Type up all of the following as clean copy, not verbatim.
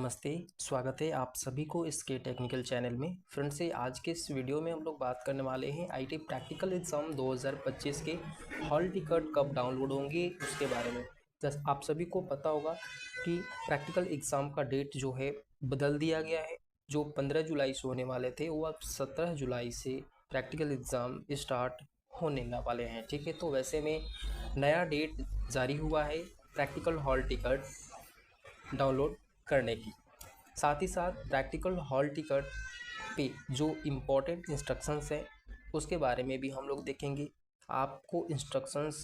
नमस्ते, स्वागत है आप सभी को इसके टेक्निकल चैनल में। फ्रेंड्स से आज के इस वीडियो में हम लोग बात करने वाले हैं आईटी प्रैक्टिकल एग्ज़ाम 2025 के हॉल टिकट कब डाउनलोड होंगे उसके बारे में। जैसे आप सभी को पता होगा कि प्रैक्टिकल एग्ज़ाम का डेट जो है बदल दिया गया है। जो 15 जुलाई से होने वाले थे वो अब 17 जुलाई से प्रैक्टिकल एग्ज़ाम स्टार्ट होने वाले हैं। ठीक है, तो वैसे में नया डेट जारी हुआ है प्रैक्टिकल हॉल टिकट डाउनलोड करने की। साथ ही साथ प्रैक्टिकल हॉल टिकट पे जो इम्पोर्टेंट इंस्ट्रक्शंस हैं उसके बारे में भी हम लोग देखेंगे। आपको इंस्ट्रक्शंस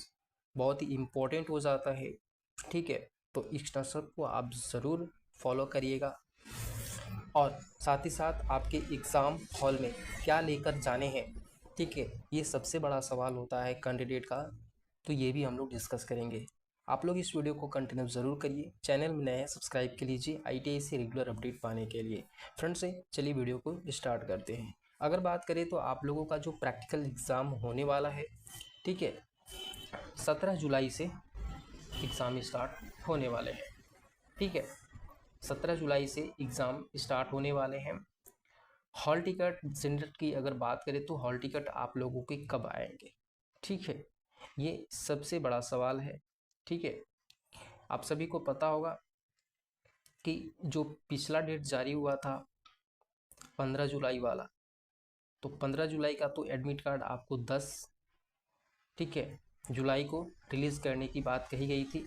बहुत ही इम्पोर्टेंट हो जाता है, ठीक है, तो इंस्ट्रक्शन को आप ज़रूर फॉलो करिएगा। और साथ ही साथ आपके एग्ज़ाम हॉल में क्या लेकर जाने हैं, ठीक है, ये सबसे बड़ा सवाल होता है कैंडिडेट का, तो ये भी हम लोग डिस्कस करेंगे। आप लोग इस वीडियो को कंटिन्यू ज़रूर करिए। चैनल में नए हैं सब्सक्राइब कर लीजिए आईटीआई से रेगुलर अपडेट पाने के लिए। फ्रेंड्स से चलिए वीडियो को स्टार्ट करते हैं। अगर बात करें तो आप लोगों का जो प्रैक्टिकल एग्ज़ाम होने वाला है, ठीक है, 17 जुलाई से एग्ज़ाम स्टार्ट होने वाले हैं। ठीक है, 17 जुलाई से एग्ज़ाम स्टार्ट होने वाले हैं। हॉल टिकट जनरेट की अगर बात करें तो हॉल टिकट आप लोगों के कब आएंगे, ठीक है, ये सबसे बड़ा सवाल है। ठीक है, आप सभी को पता होगा कि जो पिछला डेट जारी हुआ था 15 जुलाई वाला, तो 15 जुलाई का तो एडमिट कार्ड आपको 10, ठीक है, जुलाई को रिलीज़ करने की बात कही गई थी।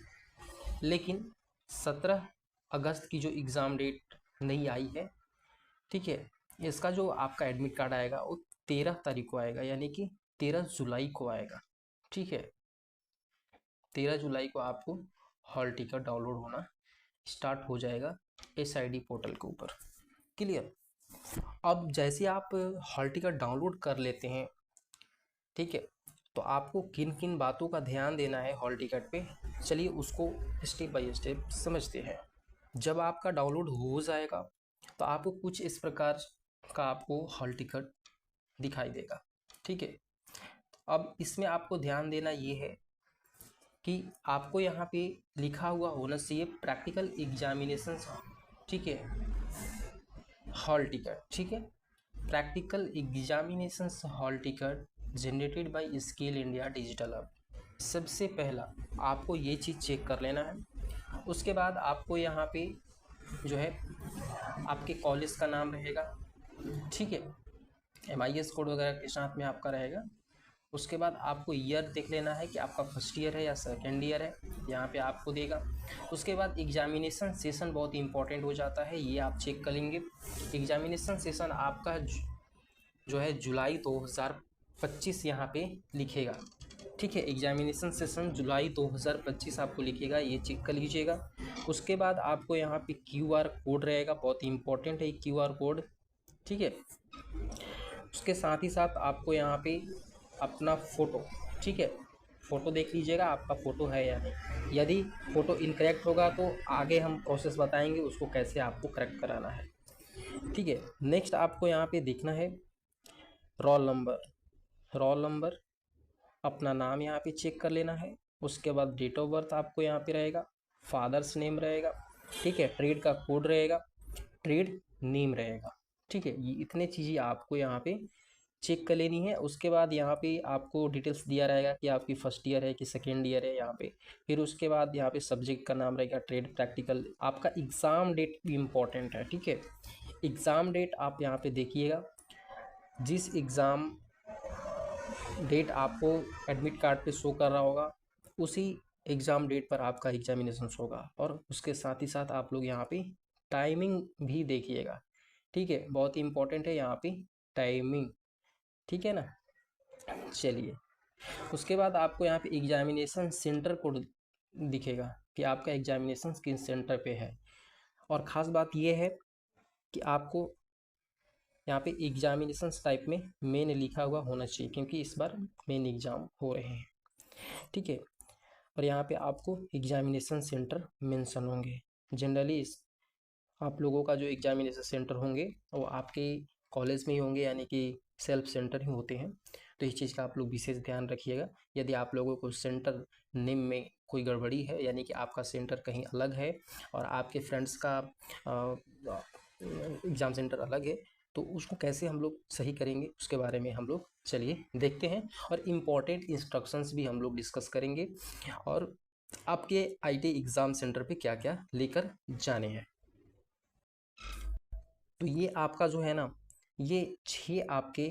लेकिन 17 अगस्त की जो एग्ज़ाम डेट नहीं आई है, ठीक है, इसका जो आपका एडमिट कार्ड आएगा वो 13 तारीख को आएगा, यानी कि 13 जुलाई को आएगा। ठीक है, 13 जुलाई को आपको हॉल टिकट डाउनलोड होना स्टार्ट हो जाएगा SID पोर्टल के ऊपर। क्लियर। अब जैसे आप हॉल टिकट डाउनलोड कर लेते हैं, ठीक है, तो आपको किन किन बातों का ध्यान देना है हॉल टिकट पे, चलिए उसको स्टेप बाय स्टेप समझते हैं। जब आपका डाउनलोड हो जाएगा तो आपको कुछ इस प्रकार का आपको हॉल टिकट दिखाई देगा। ठीक है, अब इसमें आपको ध्यान देना ये है कि आपको यहाँ पे लिखा हुआ होना चाहिए प्रैक्टिकल एग्जामिनेशन, ठीक है, हॉल टिकट। ठीक है, practical examination hall ticket generated by skill India digital hub. सबसे पहला आपको ये चीज़ चेक कर लेना है। उसके बाद आपको यहाँ पे जो है आपके कॉलेज का नाम रहेगा, ठीक है, MIS कोड वगैरह के साथ में आपका रहेगा। उसके बाद आपको ईयर देख लेना है कि आपका फर्स्ट ईयर है या सेकेंड ईयर है, यहाँ पे आपको देगा। उसके बाद एग्जामिनेशन सेशन बहुत इंपॉर्टेंट हो जाता है, ये आप चेक कर लेंगे। एग्जामिनेशन सेशन आपका जो है जुलाई 2025 यहाँ पे लिखेगा। ठीक है, एग्जामिनेशन सेशन जुलाई 2025 आपको लिखेगा, ये चेक कर लीजिएगा। उसके बाद आपको यहाँ पे QR कोड रहेगा, बहुत इंपॉर्टेंट है QR कोड। ठीक है, उसके साथ ही साथ आपको यहाँ पे अपना फ़ोटो, ठीक है, फ़ोटो देख लीजिएगा आपका फ़ोटो है या नहीं। यदि फ़ोटो इनकरेक्ट होगा तो आगे हम प्रोसेस बताएंगे उसको कैसे आपको करेक्ट कराना है। ठीक है, नेक्स्ट आपको यहाँ पे देखना है रोल नंबर, अपना नाम यहाँ पे चेक कर लेना है। उसके बाद डेट ऑफ बर्थ आपको यहाँ पे रहेगा, फादर्स नेम रहेगा, ठीक है, ट्रेड का कोड रहेगा, ट्रेड नेम रहेगा। ठीक है, ये इतने चीज़ें आपको यहाँ पे चेक कर लेनी है। उसके बाद यहाँ पे आपको डिटेल्स दिया रहेगा कि आपकी फर्स्ट ईयर है कि सेकेंड ईयर है यहाँ पे। फिर उसके बाद यहाँ पे सब्जेक्ट का नाम रहेगा, ट्रेड प्रैक्टिकल। आपका एग्ज़ाम डेट भी इम्पॉर्टेंट है, ठीक है, एग्ज़ाम डेट आप यहाँ पे देखिएगा। जिस एग्ज़ाम डेट आपको एडमिट कार्ड पे शो कर रहा होगा उसी एग्ज़ाम डेट पर आपका एग्जामिनेशन होगा। और उसके साथ ही साथ आप लोग यहाँ पे टाइमिंग भी देखिएगा, ठीक है, बहुत ही इंपॉर्टेंट है यहाँ पे टाइमिंग, ठीक है ना। चलिए, उसके बाद आपको यहाँ पे एग्जामिनेशन सेंटर कोड दिखेगा कि आपका एग्जामिनेशन किस सेंटर पे है। और ख़ास बात यह है कि आपको यहाँ पे एग्जामिनेशन टाइप में मेन लिखा हुआ होना चाहिए, क्योंकि इस बार मेन एग्ज़ाम हो रहे हैं। ठीक है, और यहाँ पे आपको एग्जामिनेशन सेंटर मेंशन होंगे। जनरली इस आप लोगों का जो एग्जामिनेशन सेंटर होंगे वो आपके कॉलेज में ही होंगे, यानी कि सेल्फ सेंटर ही होते हैं। तो इस चीज़ का आप लोग विशेष ध्यान रखिएगा। यदि आप लोगों को सेंटर नेम में कोई गड़बड़ी है, यानी कि आपका सेंटर कहीं अलग है और आपके फ्रेंड्स का एग्ज़ाम सेंटर अलग है, तो उसको कैसे हम लोग सही करेंगे उसके बारे में हम लोग चलिए देखते हैं। और इम्पॉर्टेंट इंस्ट्रक्शंस भी हम लोग डिस्कस करेंगे और आपके आईटी एग्ज़ाम सेंटर पे क्या क्या लेकर जाने हैं। तो ये आपका जो है ना, ये 6 आपके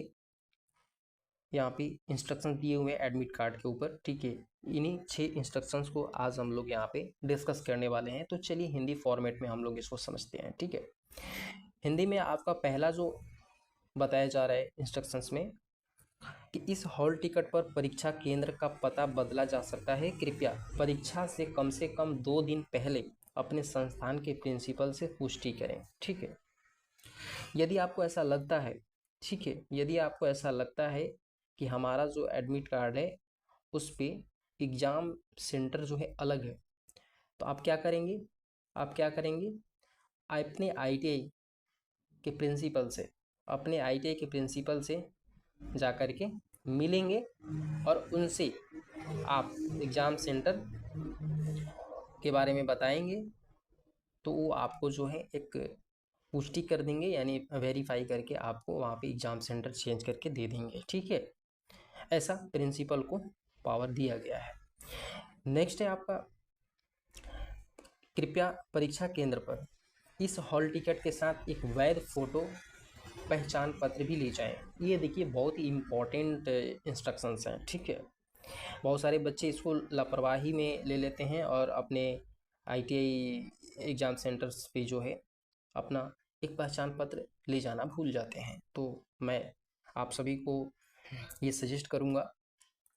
यहाँ पे इंस्ट्रक्शंस दिए हुए हैं एडमिट कार्ड के ऊपर, ठीक है। इन्हीं 6 इंस्ट्रक्शंस को आज हम लोग यहाँ पे डिस्कस करने वाले हैं। तो चलिए हिंदी फॉर्मेट में हम लोग इसको समझते हैं, ठीक है। हिंदी में आपका पहला जो बताया जा रहा है इंस्ट्रक्शंस में कि इस हॉल टिकट पर परीक्षा केंद्र का पता बदला जा सकता है। कृपया परीक्षा से कम 2 दिन पहले अपने संस्थान के प्रिंसिपल से पुष्टि करें, ठीक है। यदि आपको ऐसा लगता है, ठीक है, यदि आपको ऐसा लगता है कि हमारा जो एडमिट कार्ड है उस पर एग्ज़ाम सेंटर जो है अलग है, तो आप क्या करेंगे, अपने आईटीआई के प्रिंसिपल से, जा कर के मिलेंगे और उनसे आप एग्ज़ाम सेंटर के बारे में बताएंगे, तो वो आपको जो है एक पुष्टि कर देंगे, यानी वेरीफाई करके आपको वहाँ पे एग्ज़ाम सेंटर चेंज करके दे देंगे, ठीक है। ऐसा प्रिंसिपल को पावर दिया गया है। नेक्स्ट है आपका, कृपया परीक्षा केंद्र पर इस हॉल टिकट के साथ एक वैध फ़ोटो पहचान पत्र भी ले जाएं। ये देखिए बहुत ही इम्पोर्टेंट इंस्ट्रक्शंस हैं, ठीक है। बहुत सारे बच्चे इसको लापरवाही में ले लेते हैं और अपने आईटीआई एग्ज़ाम सेंटर्स पे जो है अपना एक पहचान पत्र ले जाना भूल जाते हैं। तो मैं आप सभी को ये सजेस्ट करूँगा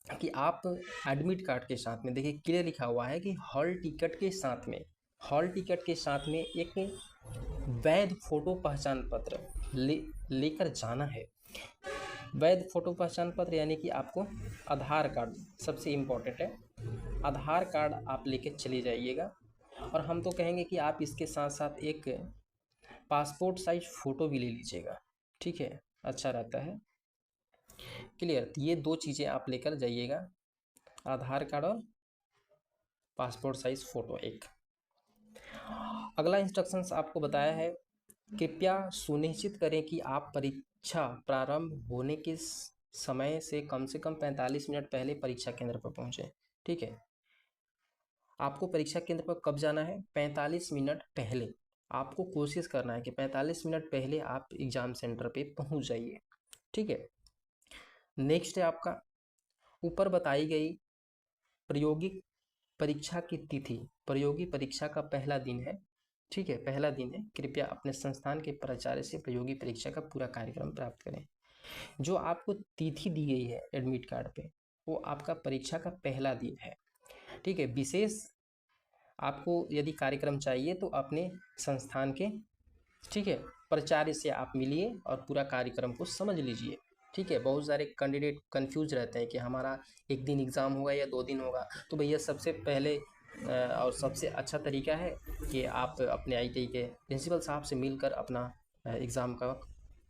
कि आप एडमिट कार्ड के साथ में, देखिए क्लियर लिखा हुआ है कि हॉल टिकट के साथ में एक वैध फ़ोटो पहचान पत्र लेकर जाना है। वैध फ़ोटो पहचान पत्र यानी कि आपको आधार कार्ड सबसे इम्पोर्टेंट है, आधार कार्ड आप लेके चले जाइएगा। और हम तो कहेंगे कि आप इसके साथ साथ एक पासपोर्ट साइज फ़ोटो भी ले लीजिएगा, ठीक है, अच्छा रहता है। क्लियर, ये 2 चीज़ें आप लेकर जाइएगा, आधार कार्ड और पासपोर्ट साइज फ़ोटो एक। अगला इंस्ट्रक्शंस आपको बताया है, कृपया सुनिश्चित करें कि आप परीक्षा प्रारंभ होने के समय से कम 45 मिनट पहले परीक्षा केंद्र पर पहुंचे, ठीक है। आपको परीक्षा केंद्र पर कब जाना है, 45 मिनट पहले। आपको कोशिश करना है कि 45 मिनट पहले आप एग्ज़ाम सेंटर पे पहुंच जाइए, ठीक है। नेक्स्ट है आपका, ऊपर बताई गई प्रायोगिक परीक्षा की तिथि, प्रायोगिक परीक्षा का पहला दिन है, ठीक है, पहला दिन है। कृपया अपने संस्थान के प्राचार्य से प्रायोगिक परीक्षा का पूरा कार्यक्रम प्राप्त करें। जो आपको तिथि दी गई है एडमिट कार्ड पे, वो आपका परीक्षा का पहला दिन है, ठीक है। विशेष आपको यदि कार्यक्रम चाहिए तो अपने संस्थान के, ठीक है, प्राचार्य से आप मिलिए और पूरा कार्यक्रम को समझ लीजिए, ठीक है। बहुत सारे कैंडिडेट कंफ्यूज रहते हैं कि हमारा एक दिन एग्ज़ाम होगा या 2 दिन होगा। तो भैया सबसे पहले और सबसे अच्छा तरीका है कि आप अपने आईटीआई के प्रिंसिपल साहब से मिलकर अपना एग्ज़ाम का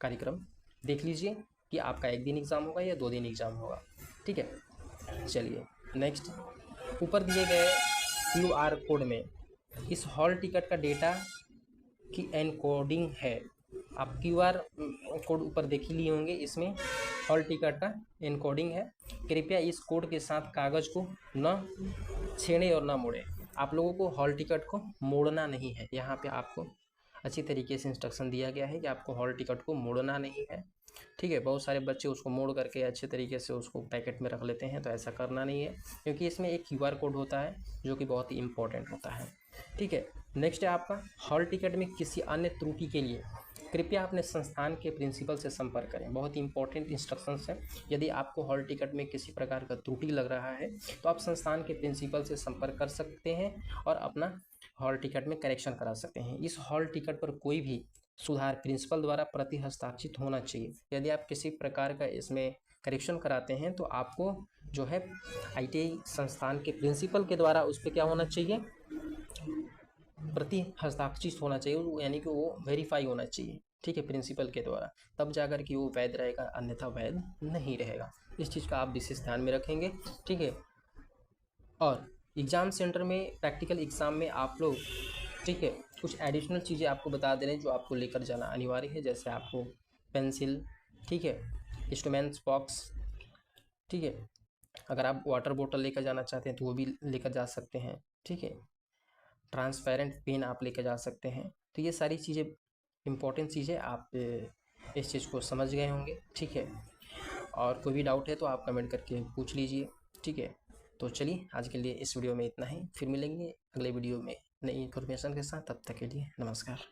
कार्यक्रम देख लीजिए कि आपका 1 दिन एग्ज़ाम होगा या 2 दिन एग्ज़ाम होगा, ठीक है। चलिए नेक्स्ट, ऊपर दिए गए QR कोड में इस हॉल टिकट का डेटा की एनकोडिंग है। आप QR कोड ऊपर देख ही लिए होंगे, इसमें हॉल टिकट का एनकोडिंग है। कृपया इस कोड के साथ कागज़ को न छेड़ें और न मोड़ें। आप लोगों को हॉल टिकट को मोड़ना नहीं है, यहाँ पे आपको अच्छी तरीके से इंस्ट्रक्शन दिया गया है कि आपको हॉल टिकट को मोड़ना नहीं है, ठीक है। बहुत सारे बच्चे उसको मोड़ करके अच्छे तरीके से उसको पैकेट में रख लेते हैं, तो ऐसा करना नहीं है, क्योंकि इसमें एक QR कोड होता है जो कि बहुत ही इम्पोर्टेंट होता है, ठीक है। नेक्स्ट है आपका, हॉल टिकट में किसी अन्य त्रुटि के लिए कृपया अपने संस्थान के प्रिंसिपल से संपर्क करें। बहुत ही इंपॉर्टेंट इंस्ट्रक्शंस है। यदि आपको हॉल टिकट में किसी प्रकार का त्रुटि लग रहा है तो आप संस्थान के प्रिंसिपल से संपर्क कर सकते हैं और अपना हॉल टिकट में करेक्शन करा सकते हैं। इस हॉल टिकट पर कोई भी सुधार प्रिंसिपल द्वारा प्रति हस्ताक्षरित होना चाहिए। यदि आप किसी प्रकार का इसमें करेक्शन कराते हैं तो आपको जो है आईटीआई संस्थान के प्रिंसिपल के द्वारा उस पर क्या होना चाहिए, प्रति हस्ताक्षरित होना चाहिए, यानी कि वो वेरीफाई होना चाहिए, ठीक है, प्रिंसिपल के द्वारा, तब जाकर कि वो वैध रहेगा, अन्यथा वैध नहीं रहेगा। इस चीज़ का आप विशेष ध्यान में रखेंगे, ठीक है। और एग्ज़ाम सेंटर में प्रैक्टिकल एग्ज़ाम में आप लोग, ठीक है, कुछ एडिशनल चीज़ें आपको बता दे रहे हैं जो आपको लेकर जाना अनिवार्य है। जैसे आपको पेंसिल, ठीक है, इंस्ट्रूमेंट्स बॉक्स, ठीक है, अगर आप वाटर बोतल लेकर जाना चाहते हैं तो वो भी लेकर जा सकते हैं, ठीक है, ट्रांसपेरेंट पेन आप लेकर जा सकते हैं। तो ये सारी चीज़ें इंपॉर्टेंट चीज़ें आप इस चीज़ को समझ गए होंगे, ठीक है। और कोई भी डाउट है तो आप कमेंट करके पूछ लीजिए, ठीक है। तो चलिए आज के लिए इस वीडियो में इतना ही, फिर मिलेंगे अगले वीडियो में नई इन्फॉर्मेशन के साथ। तब तक के लिए नमस्कार।